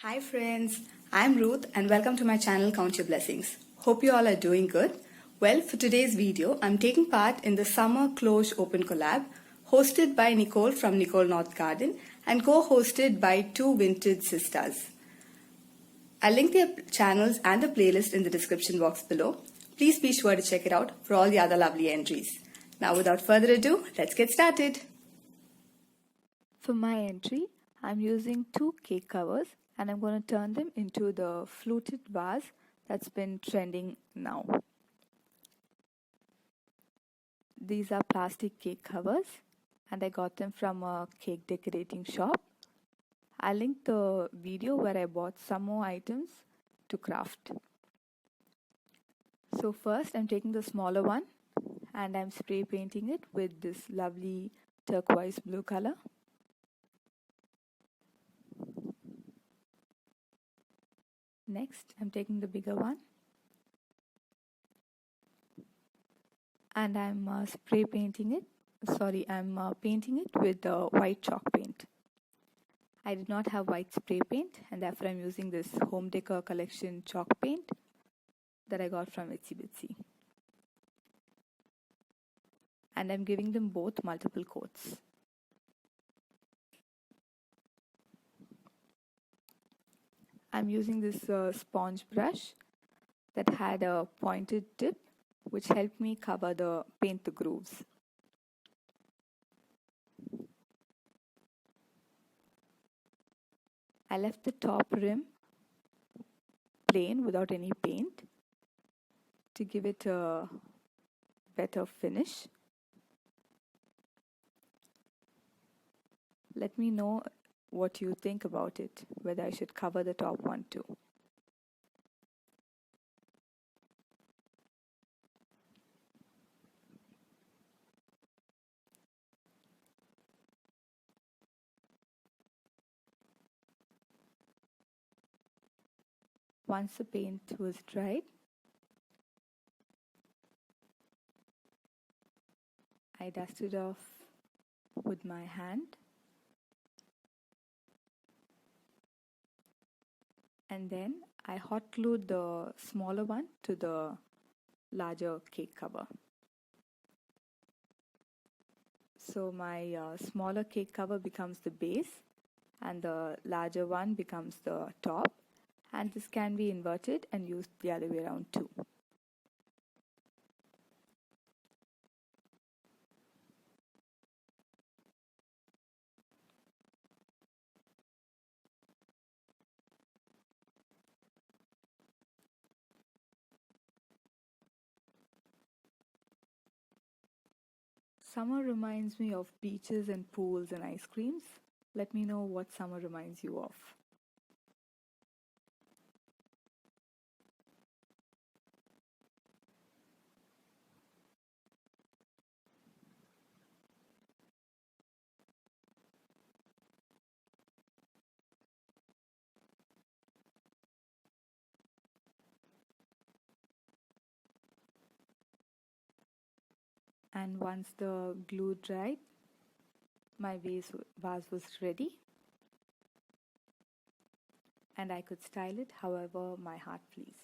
Hi friends, I'm Ruth and welcome to my channel Count Your Blessings. Hope you all are doing good. Well, for today's video, I'm taking part in the Summer Cloche Open Collab hosted by Nicole from Nicole North Garden and co-hosted by two vintage sisters. I'll link their channels and the playlist in the description box below. Please be sure to check it out for all the other lovely entries. Now without further ado, let's get started. For my entry, I'm using two cake covers and I'm going to turn them into the fluted vase that's been trending now. These are plastic cake covers and I got them from a cake decorating shop. I'll link the video where I bought some more items to craft. So first I'm taking the smaller one and I'm spray painting it with this lovely turquoise blue color. Next, I'm taking the bigger one and I'm painting it with white chalk paint. I did not have white spray paint and therefore I'm using this Home Decor Collection chalk paint that I got from Itsy Bitsy. And I'm giving them both multiple coats. I'm using this sponge brush that had a pointed tip which helped me paint the grooves. I left the top rim plain without any paint to give it a better finish. Let me know what you think about it, whether I should cover the top one too. Once the paint was dried, I dusted off with my hand and then I hot glued the smaller one to the larger cake cover. So my smaller cake cover becomes the base and the larger one becomes the top, and this can be inverted and used the other way around too. Summer reminds me of beaches and pools and ice creams. Let me know what summer reminds you of. And once the glue dried, my vase was ready and I could style it however my heart pleased.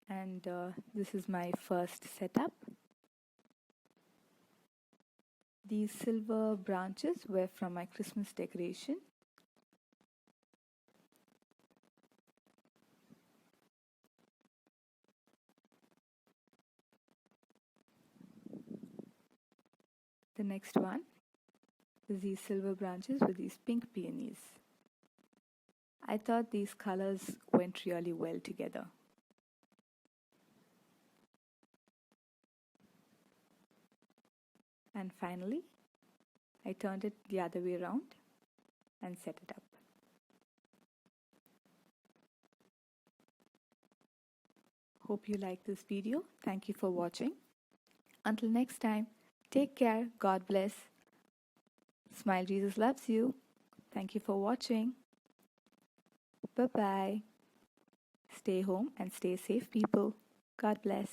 And this is my first setup. These silver branches were from my Christmas decoration. The next one is these silver branches with these pink peonies. I thought these colors went really well together. And finally, I turned it the other way around and set it up. Hope you like this video. Thank you for watching. Until next time, take care. God bless. Smile, Jesus loves you. Thank you for watching. Bye-bye. Stay home and stay safe, people. God bless.